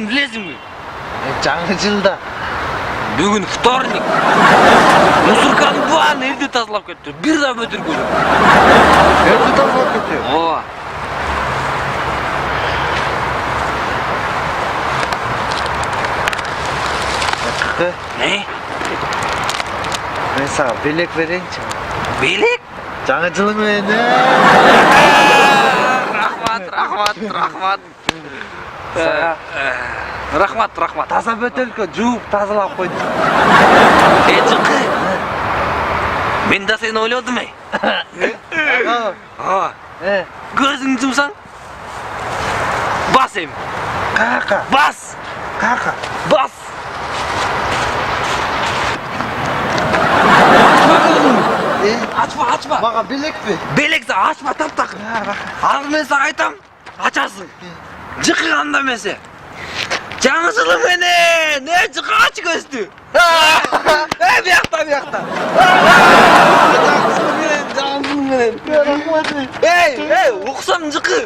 күнүн билесиңби? Жаңы жылда. Бүгүн вторник. Мусорканын баарын элди тазалап кетти. Бир да өтүргөн. Элди тазалап кетти. Ооба. Ne? Ben sana bilek vereyim ki. Bilek? Жаңы жылың менен. Рахмат. Рахмат. Таза бөтөлкө жууп тазалап койдум. Жыкы. Мен да сени ойлодум эй. Ооба. Көзүңдү жумсаң? Бас эми. Кака. Бас. Кака. Бас. Açma. Мага билек бер. Белекті açma таптақ. Ал мен саған айтам, açасың. Жықы қанда месе. Жаңы жылың менен, жықы ачы көзді. Бияқта. Жаңы менен. Эй, ұқсам жықы.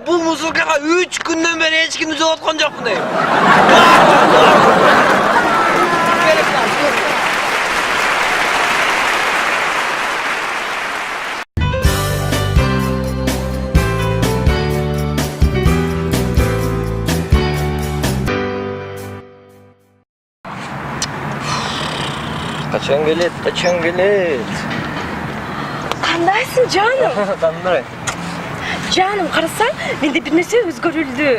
Бұл музыкаға 3 күннен бері ешкімді жоғатқан жоқпын. Kaçan gelet. Qandayсың, жаным? Qanday? Жаным, қарасаң, менде бір нәрсе өзгөрүлдү.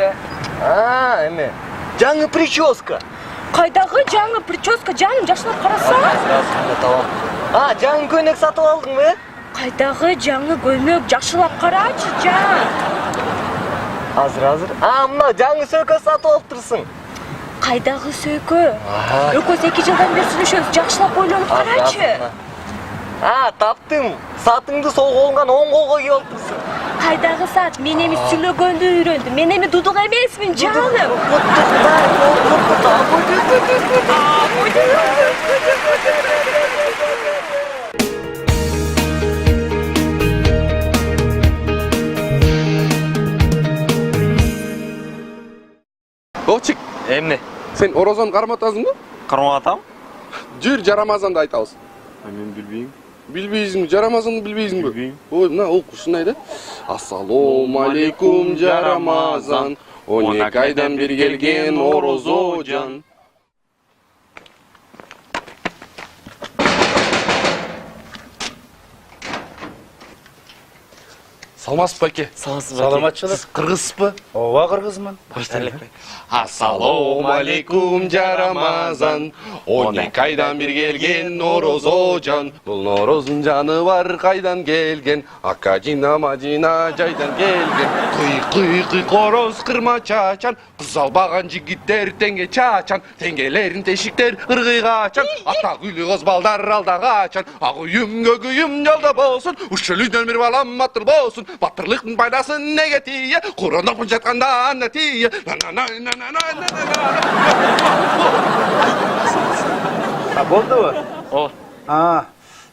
Эме. Жаңы прическа. Қайдағы жаңы прическа, жаным, жашылап қарасаң? Расында табам. Жаңы көйнек сатып алдың бе? Қайдағы жаңы көйнек, жашылап қарачы, жан. Азыр. Мына жаңы сөйкө сатып алып тұрсың. Қайдағы сөйкө? Өкөз 2 жылдан бері сүрүшөбүз, жакшылап ойлонуп карачы. Таптым. Сатыңды сол колуңан оң колго кийип алып турсуң. Кайдагы саат? Мен эми сүйлөгөндү үйрөндүм. Мен эми дудук эмесмин, жаным. Очик, Эмне? сен орозон карматасың ба? Карматам? Жүр, жарамазанды айтабыз. Мен билбейм. Билбейсиңби? Жарамазанды билбейсиңби? Билбейм. Ой, мына окушун айда. Ассалому алейкум жарамазан, 12 айдан бир келген орозожан. Саламатсыз байке. Саламатчылык. Сиз кыргызсызбы? Ооба, кыргызмын. Ассалому алейкум жарамазан, 12 айдан бир келген орозожан. Бул орозун жаны бар кайдан келген, Акажина мажина жайдан келген. Кый короз кырма чачан, кыз албаган жигиттер теңге чачан, теңгелерин тешиктер ыргыйга ачан, ата күлү кыз балдар алда качан, ак үйүм көгүйүм жолдо болсун, ушулүдөн бир балам матыр болсун, батырлыктын пайдасы неге тие, курондоп жатканда не тие. Болдубу? О.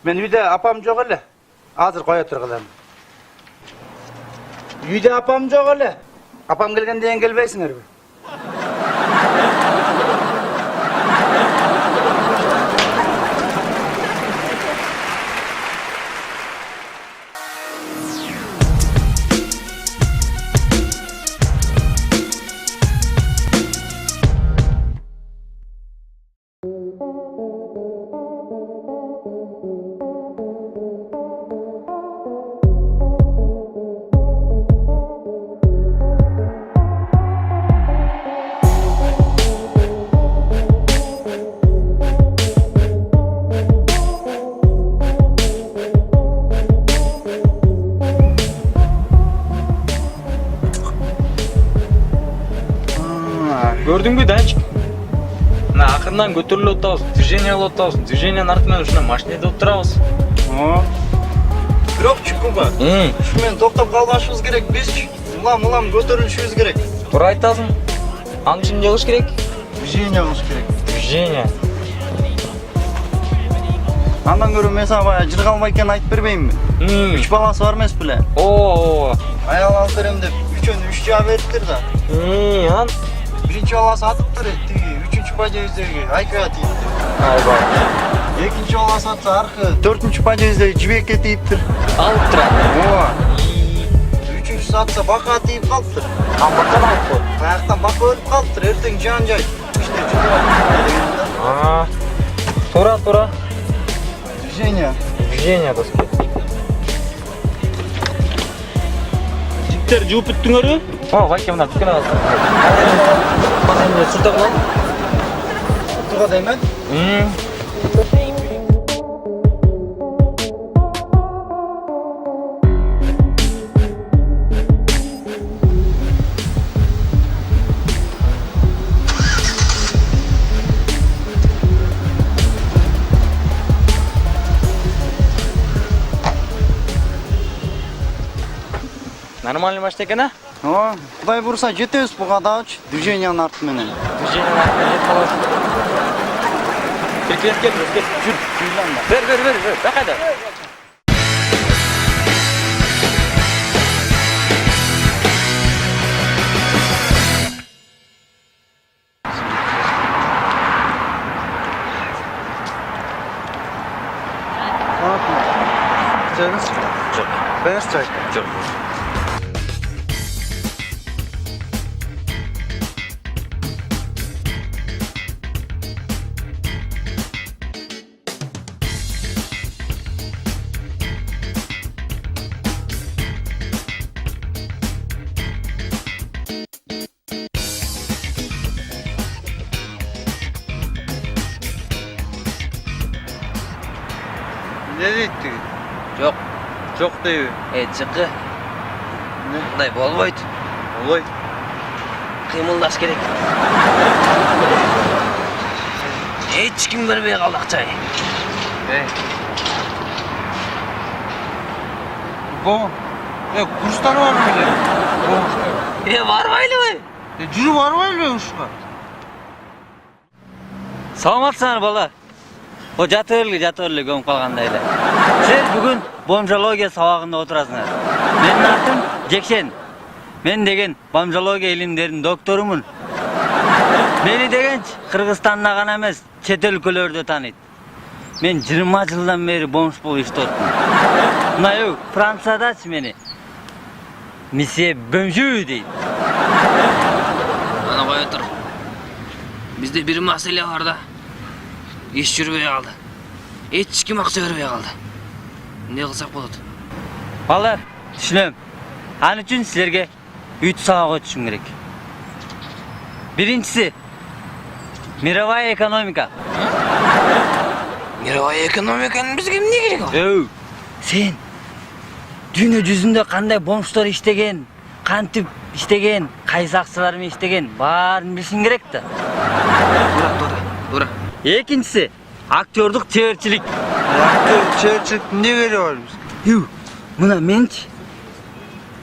Мен үйдө апам жок эле. Азыр кое тургулам. Үйдө апам жок эле. Апам келгенден келбейсиңерби? Gördün mü Dançik? Akırdan götürülüp oturabız, движение кылып атабыз, движениянын артынан ушундай машинеде отурабыз. Бирок чукуба. Ушу токтоп калбашыбыз керек. Биз улам көтөрүлүшүбүз керек. Туура айтасың. Аны эмне кылыш керек? Движение кылыш керек. Движение. Андан көрө мен сага баягы жыргалбай экенин айтып бербейминби? 3 баласы бар эмес беле? Ооба. Аял алып берем деп, үчөөнү 3 жаа бериптир да. Birinchi balası atıp duruyor. Üçüncü pacezdeki aykaya tiyiptir. Ayba. Ekinci balası atsa arka. Dördüncü pacezdeki cibekке tiyiptir. Alıp turadi. Ova. Üçüncüsü atsa baka tiyip kalıptır. Ha, bakalım bu. Ayaktan baka ölüp kalıptır. Erten can cay. İşte cüda. Ha. Тура. Движение. Движение доски. Життер жууп бүттүңөрбү? О, байке мына бүткөн алды. Эми сурта кылам. Tuğa değmen. Нормальный машина экен, а? Ова. Құдай бұрса жетеміз бұға дауч. Движениянын артыменен. Движение жеп калабыз. Кел. Жүр. Бер. Бакайда. Çayınız? Жоқ. Бәріс çay. Жоқ. Ne deydi? Жоқ. Жоқ deydi. Чықы. Мындай болбойт. Олай. Кыймылдаш керек. Эч ким бербей калды акчай. Bu. Kurslar var mı öyle? Барбайлыбы? Жүрü var mı öyle uşka? Саламатсыңар бала. О жатырлы көмүп калгандай эле. Силер бүгүн бомжология сабагында отурасыңар. Менин атым Жекшен. Мен деген бомжология илимдеринин докторумун. Мени деген Кыргызстанда гана эмес, чет өлкөлөрдө тааныйт. Мен 20 жылдан бери бомж болуп иштеп атам. Мына Франциядачы мени Месье Бөмжүү дейт. Ана кое тур. Бизде бир маселе бар да. Иш жүрбөй калды. Эч ким акча бербей калды. Эмне кылсак болот? Балдар, түшүнөм. Ал үчүн силерге 3 сабак өтүшүм керек. Биринчиси мировая экономика. Мировая экономиканын бизге эмне кереги бар? Сен дүйнө жүзүндө кандай бомждор иштеген, кантип иштеген, кайсы акчалар менен иштеген баарын билишиң керек да. Тура. Экинчиси актёрдук чеберчилик. Çerçek ne geliyor var biz? Мына менчи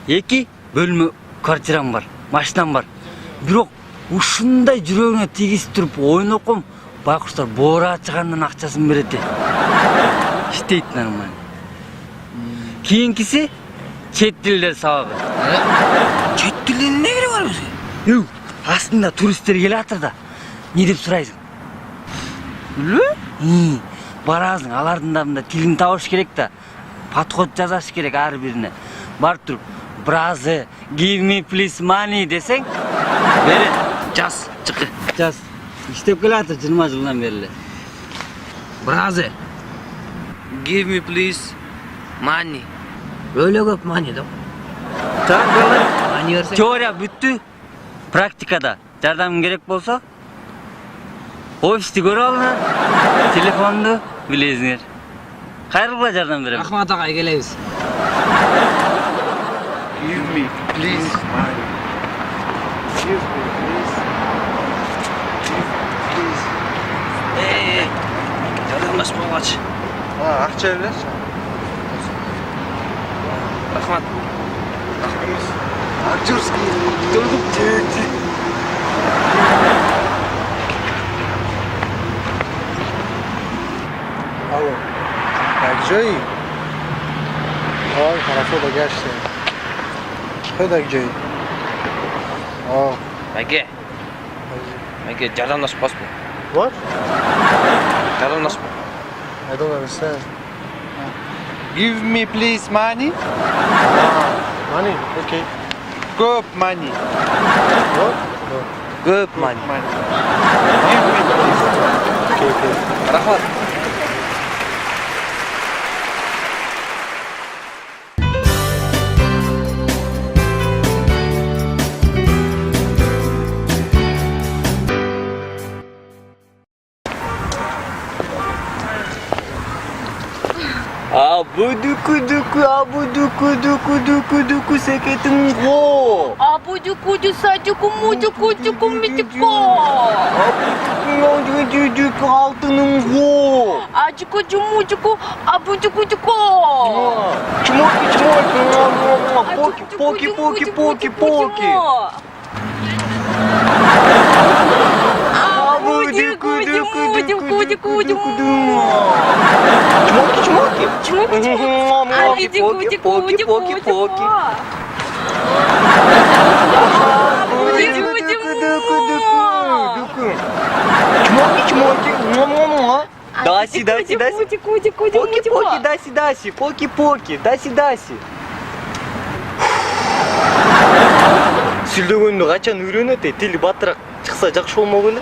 2 бөлмө квартирам бар, машинам бар. Бирок ушундай жүрөгүнө тийгиз туруп ойноком байкуштар боора чыгандан акчасын берет. Иштейт нормально. Кийинкиси чет тилдер сабагы. Чет тилдин эмне кереги бар бизге? Астында туристтер келатыр да. Не деп сурайсың? Барасың, алардын да мында тилин табыш керек да. Подход жазаш керек ар бирине. Барып туруп, бразы, give me please money десең, берет. Жаз, чыкы. Жаз. Иштеп келатыр 20 жылдан бери. Бразы. Give me please money. Өлө көп money да. Так, балдар. Money берсең. Теория бүттү. Практикада жардам керек болсо, офисти көрүп алыңар. Телефонду билесиңер. Кайрылгыла жардам берем. Рахмат агай, келебиз. Give me please. Give me please. Жардамдаш болгоч. Akça evler. Рахмат. Akçurski. Durdup çevirdi. Алло. Где? Ой, хорошо догашься. Что так где? О, Байке, Менге жардамдашпасбы? What? Жардамдашпы. I don't understand. Give me please money. Money? Okay. Көп money. What? No. Көп мани. Give me please. Okay, okay. Рахмат. Абу-дуку-дуку, секетин го. Абу-дюку-дю, садюку-мудюку-дюку, митюку. Абу-дуку, алтыным го. Аджуку-джумудюку, абу-дюку-дюку. Чмоки, поки. Даси. Сүйлөгөндү качан үйрөнөт? Тили батыраак чыкса жакшы болмок эле.